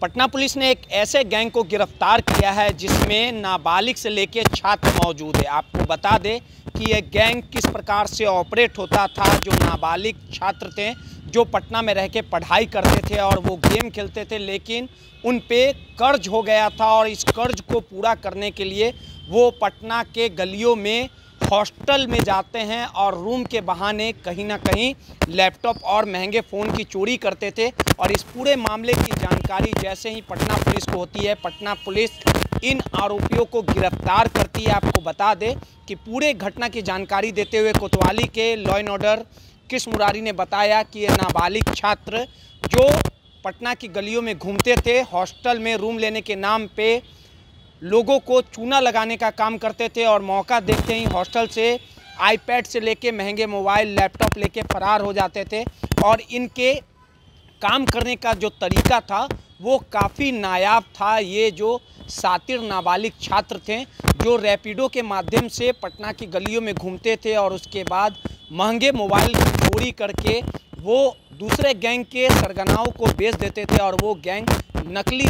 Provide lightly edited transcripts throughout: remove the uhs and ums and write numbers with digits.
Patna police ने एक ऐसे गैंग को गिरफ्तार किया है जिसमें नाबालिग से लेकर छात्र मौजूद है। आपको बता दें कि यह गैंग किस प्रकार से ऑपरेट होता था। जो नाबालिग छात्र थे जो पटना में रह के पढ़ाई करते थे और वो गेम खेलते थे, लेकिन उन पे कर्ज हो गया था और इस कर्ज को पूरा करने के लिए वो पटना के गलियों में हॉस्टल में जाते हैं और रूम के बहाने कहीं ना कहीं लैपटॉप और महंगे फ़ोन की चोरी करते थे। और इस पूरे मामले की जानकारी जैसे ही पटना पुलिस को होती है, पटना पुलिस इन आरोपियों को गिरफ्तार करती है। आपको बता दें कि पूरे घटना की जानकारी देते हुए कोतवाली के law and order Krishna Murari ने बताया कि ये नाबालिग छात्र जो पटना की गलियों में घूमते थे, हॉस्टल में रूम लेने के नाम पे लोगों को चूना लगाने का काम करते थे और मौका देखते ही हॉस्टल से आईपैड से लेके महंगे मोबाइल लैपटॉप लेके फरार हो जाते थे। और इनके काम करने का जो तरीका था वो काफ़ी नायाब था। ये जो सातिर नाबालिग छात्र थे जो रैपिडो के माध्यम से पटना की गलियों में घूमते थे और उसके बाद महंगे मोबाइल की चोरी करके वो दूसरे गैंग के सरगनाओं को बेच देते थे और वो गैंग नकली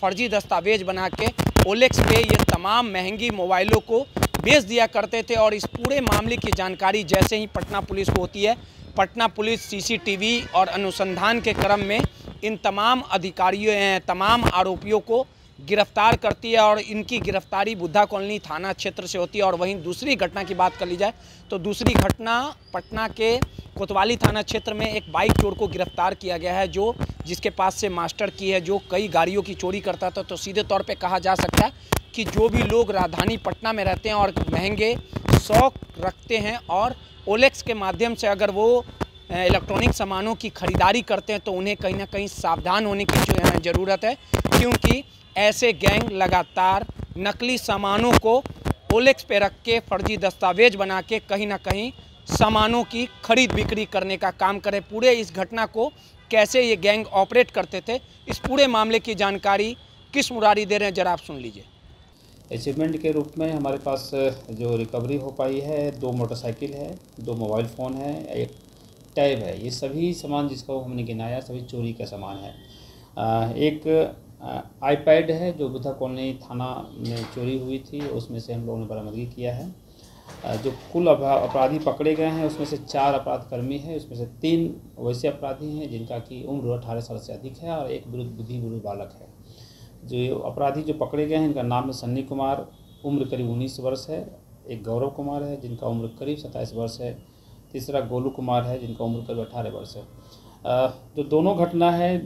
फर्जी दस्तावेज बना के ओलेक्स पे ये तमाम महंगी मोबाइलों को बेच दिया करते थे। और इस पूरे मामले की जानकारी जैसे ही पटना पुलिस को होती है, पटना पुलिस सीसीटीवी और अनुसंधान के क्रम में इन तमाम अधिकारियों तमाम आरोपियों को गिरफ्तार करती है और इनकी गिरफ्तारी बुद्धा कॉलोनी थाना क्षेत्र से होती है। और वहीं दूसरी घटना की बात कर ली जाए तो दूसरी घटना पटना के कोतवाली थाना क्षेत्र में एक बाइक चोर को गिरफ्तार किया गया है जो जिसके पास से मास्टर की है, जो कई गाड़ियों की चोरी करता था। तो सीधे तौर पे कहा जा सकता है कि जो भी लोग राजधानी पटना में रहते हैं और महंगे शौक रखते हैं और ओलेक्स के माध्यम से अगर वो इलेक्ट्रॉनिक सामानों की खरीदारी करते हैं तो उन्हें कहीं ना कहीं सावधान होने की ज़रूरत है, क्योंकि ऐसे गैंग लगातार नकली सामानों को ओलेक्स पे रख के फर्जी दस्तावेज बना के कहीं ना कहीं सामानों की खरीद बिक्री करने का काम करे। पूरे इस घटना को कैसे ये गैंग ऑपरेट करते थे, इस पूरे मामले की जानकारी कृष्ण मुरारी दे रहे हैं, जरा आप सुन लीजिए। अचीवमेंट के रूप में हमारे पास जो रिकवरी हो पाई है, 2 मोटरसाइकिल है, 2 मोबाइल फ़ोन है, एक टैब है। ये सभी सामान जिसको हमने गिनाया सभी चोरी का सामान है। एक आईपैड है जो बुद्धा कॉलोनी थाना में चोरी हुई थी, उसमें से हम लोगों ने बरामदगी किया है। जो कुल अपराधी पकड़े गए हैं उसमें से 4 अपराधकर्मी हैं, उसमें से 3 वैसे अपराधी हैं जिनका की उम्र 18 साल से अधिक है और एक बुद्धि बालक है। जो अपराधी जो पकड़े गए हैं इनका नाम है सन्नी कुमार, उम्र करीब 19 वर्ष है। एक गौरव कुमार है जिनका उम्र करीब 27 वर्ष है। तीसरा गोलू कुमार है जिनका उम्र करीब 18 वर्ष है। जो दोनों घटना है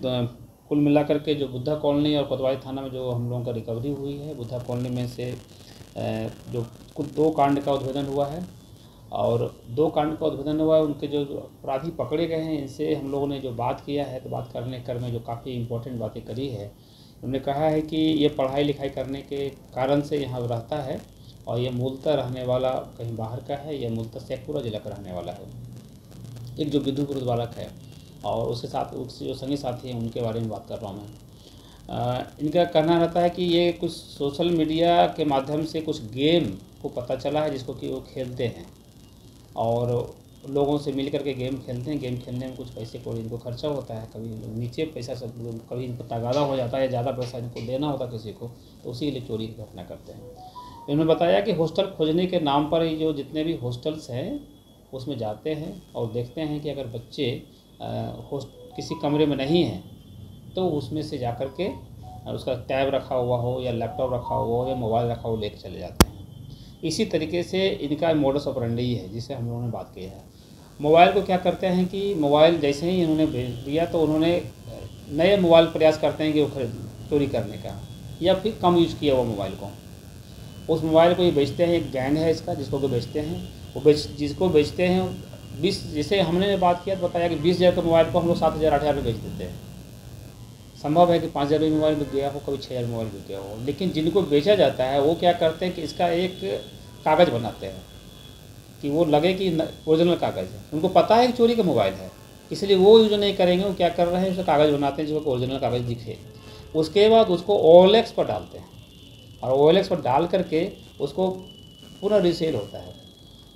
कुल मिलाकर के जो बुद्धा कॉलोनी और कोतवाली थाना में जो हम लोगों का रिकवरी हुई है, बुद्धा कॉलोनी में से जो कुल 2 कांड का उद्भेदन हुआ है और 2 कांड का उद्भेदन हुआ है। उनके जो अपराधी पकड़े गए हैं इनसे हम लोगों ने जो बात किया है तो बात करने क्रम में जो काफ़ी इम्पोर्टेंट बातें करी है, उन्होंने कहा है कि ये पढ़ाई लिखाई करने के कारण से यहाँ रहता है और ये मूलतः रहने वाला कहीं बाहर का है, यह मूलतः शेखपुरा जिला का रहने वाला है। एक जो बुद्धि बालक है और उसके साथ जो संगी साथी हैं उनके बारे में बात कर रहा हूँ मैं। इनका कहना रहता है कि ये कुछ सोशल मीडिया के माध्यम से कुछ गेम को पता चला है जिसको कि वो खेलते हैं और लोगों से मिल करके गेम खेलते हैं। गेम खेलने में कुछ पैसे को इनको खर्चा होता है, कभी नीचे पैसा सब कभी इनको तगादा हो जाता है, ज़्यादा पैसा इनको देना होता है किसी को, तो उसी के लिए चोरी की घटना करते हैं। इन्होंने बताया कि हॉस्टल खोजने के नाम पर जो जितने भी हॉस्टल्स हैं उसमें जाते हैं और देखते हैं कि अगर बच्चे किसी कमरे में नहीं हैं तो उसमें से जाकर के उसका टैब रखा हुआ हो या लैपटॉप रखा हुआ हो या मोबाइल रखा हो लेके चले जाते हैं। इसी तरीके से इनका मोडस ऑपरेंडी है जिसे हम लोगों ने बात की है। मोबाइल को क्या करते हैं कि मोबाइल जैसे ही इन्होंने भेज दिया तो उन्होंने नए मोबाइल प्रयास करते हैं कि वो चोरी करने का या फिर कम यूज़ किया हुआ मोबाइल को, उस मोबाइल को ये बेचते हैं। एक गैंग है इसका जिसको कि बेचते हैं, वो जिसको बेचते हैं 20, जैसे हमने बात किया तो बताया कि 20,000 के मोबाइल को हम लोग 7,000 8,000 में बेच देते हैं। संभव है कि 5,000 में मोबाइल बिक गया हो, कभी 6,000 मोबाइल बिक गया हो। लेकिन जिनको बेचा जाता है वो क्या करते हैं कि इसका एक कागज़ बनाते हैं कि वो लगे कि ओरिजिनल कागज़ है। उनको पता है कि चोरी का मोबाइल है, इसलिए वो यूज नहीं करेंगे। वो क्या कर रहे हैं, उसका कागज़ बनाते हैं जिसको ओरिजिनल कागज़ दिखे। उसके बाद उसको OLX पर डालते हैं और OLX पर डाल करके उसको पूरा रीसेल होता है।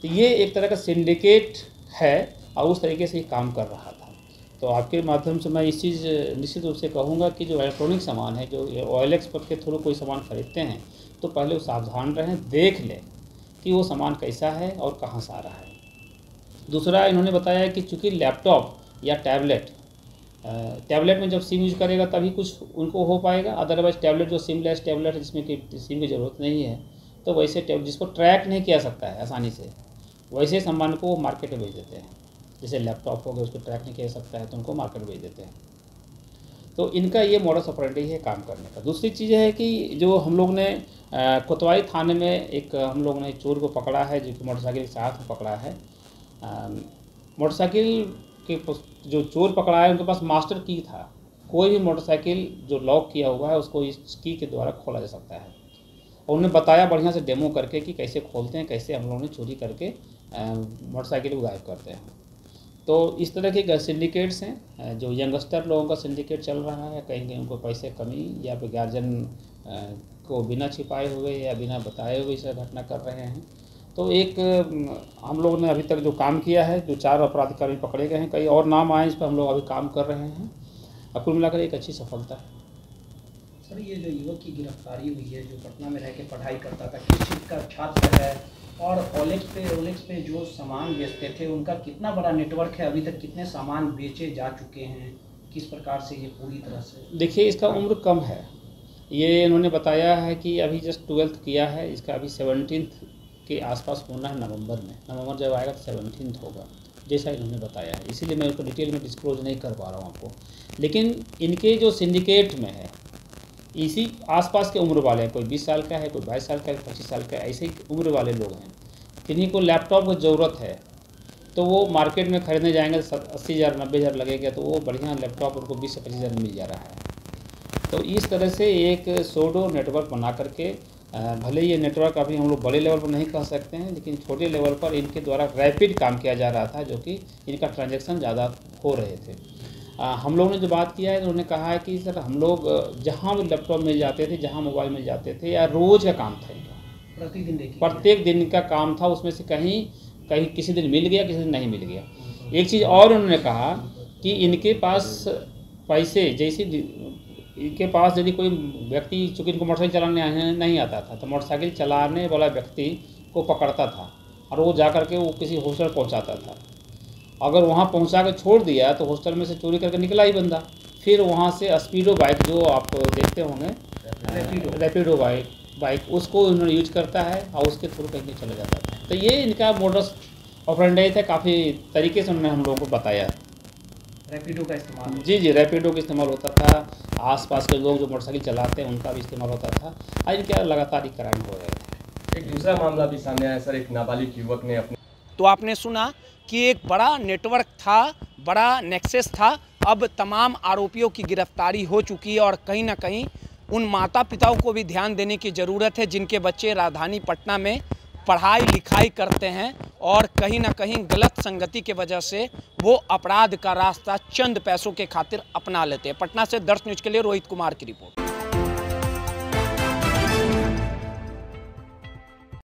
तो ये एक तरह का सिंडिकेट है और उस तरीके से ये काम कर रहा था। तो आपके माध्यम से मैं इस चीज़ निश्चित रूप से कहूँगा कि जो इलेक्ट्रॉनिक सामान है, जो OLX पर के थ्रू कोई सामान खरीदते हैं तो पहले वो सावधान रहें, देख लें कि वो सामान कैसा है और कहाँ से आ रहा है। दूसरा, इन्होंने बताया कि चूँकि लैपटॉप या टैबलेट में जब सिम यूज करेगा तभी कुछ उनको हो पाएगा, अदरवाइज़ टैबलेट जो सिमलेस टैबलेट है जिसमें कि सिम की ज़रूरत नहीं है, तो वैसे जिसको ट्रैक नहीं किया सकता है आसानी से, वैसे सामान को वो मार्केट में भेज देते हैं। जैसे लैपटॉप हो गया, उसको ट्रैक नहीं किया सकता है तो उनको मार्केट भेज देते हैं। तो इनका ये मॉडस ऑपरेंडी है काम करने का। दूसरी चीज़ है कि जो हम लोग ने कोतवाली थाने में एक हम लोग ने चोर को पकड़ा है, जो कि मोटरसाइकिल के साथ में पकड़ा है। मोटरसाइकिल के जो चोर पकड़ा है उनके पास मास्टर की था। कोई भी मोटरसाइकिल जो लॉक किया हुआ है उसको इस की के द्वारा खोला जा सकता है। और उन्हें बताया बढ़िया से डेमो करके कि कैसे खोलते हैं, कैसे हम लोगों ने चोरी करके मोटरसाइकिल को गायब करते हैं। तो इस तरह के सिंडिकेट्स हैं, जो यंगस्टर लोगों का सिंडिकेट चल रहा है। कहीं कहीं उनको पैसे कमी या फिर गार्जियन को बिना छिपाए हुए या बिना बताए हुए इसे घटना कर रहे हैं। तो एक हम लोगों ने अभी तक जो काम किया है, जो 4 अपराधी पकड़े गए हैं, कई और नाम आए, इस पर हम लोग अभी काम कर रहे हैं। अब कुल मिलाकर एक अच्छी सफलता है। सर, ये जो युवक की गिरफ्तारी हुई है, जो पटना में रह के पढ़ाई करता था, किस चीज़ का छात्र है, और OLX पे जो सामान बेचते थे उनका कितना बड़ा नेटवर्क है, अभी तक कितने सामान बेचे जा चुके हैं, किस प्रकार से ये पूरी तरह से? देखिए, इसका उम्र कम है। ये इन्होंने बताया है कि अभी जस्ट 12th किया है, इसका अभी 17th के आसपास होना है। नवंबर जब आएगा तो 17th होगा, जैसा इन्होंने बताया है। इसीलिए मैं उसको डिटेल में डिस्क्लोज नहीं कर पा रहा हूँ आपको। लेकिन इनके जो सिंडिकेट में है, इसी आसपास के उम्र वाले हैं, कोई 20 साल का है, कोई 22 साल का है, 25 साल का है, ऐसे ही उम्र वाले लोग हैं। किन्हीं को लैपटॉप की ज़रूरत है तो वो मार्केट में ख़रीदने जाएंगे, 80,000 90,000 लगेगा, तो वो बढ़िया लैपटॉप उनको 20 से 25,000 में मिल जा रहा है। तो इस तरह से एक सोडो नेटवर्क बना करके, भले ये नेटवर्क अभी हम लोग बड़े लेवल पर नहीं कह सकते हैं, लेकिन छोटे लेवल पर इनके द्वारा रैपिड काम किया जा रहा था, जो कि इनका ट्रांजैक्शन ज़्यादा हो रहे थे। हम लोगों ने जो बात किया है, उन्होंने कहा है कि सर हम लोग जहाँ भी लैपटॉप मिल जाते थे, जहाँ मोबाइल मिल जाते थे, या रोज़ का काम था इनका, प्रत्येक दिन का काम था, उसमें से कहीं किसी दिन मिल गया, किसी दिन नहीं मिल गया। एक चीज़ और उन्होंने कहा कि इनके पास पैसे, जैसे इनके पास यदि कोई व्यक्ति, चूँकि इनको मोटरसाइकिल चलाने नहीं आता था, तो मोटरसाइकिल चलाने वाला व्यक्ति को पकड़ता था और वो जा करके वो किसी हॉस्टल पहुँचाता था। अगर वहाँ पहुँचा के छोड़ दिया तो हॉस्टल में से चोरी करके निकला ही बंदा, फिर वहाँ से स्पीडो बाइक, जो आप देखते होंगे रैपिडो बाइक, उसको उन्होंने यूज करता है और उसके थ्रू कहीं चला जाता था। तो ये इनका मोडस ऑपरेंडी था, काफ़ी तरीके से उन्होंने हम लोगों को बताया। रैपिडो का इस्तेमाल? जी, रैपिडो का इस्तेमाल होता था। आसपास के लोग जो मोटरसाइकिल चलाते हैं उनका भी इस्तेमाल होता था, और इनके लगातार ही क्राइम हो रहे थे। एक दूसरा मामला भी सामने आया सर, एक नाबालिग युवक ने अपने, तो आपने सुना कि एक बड़ा नेटवर्क था, बड़ा नेक्सस था। अब तमाम आरोपियों की गिरफ्तारी हो चुकी है और कहीं ना कहीं उन माता पिताओं को भी ध्यान देने की ज़रूरत है जिनके बच्चे राजधानी पटना में पढ़ाई लिखाई करते हैं और कहीं ना कहीं गलत संगति के वजह से वो अपराध का रास्ता चंद पैसों के खातिर अपना लेते हैं। पटना से दर्श न्यूज़ के लिए रोहित कुमार की रिपोर्ट।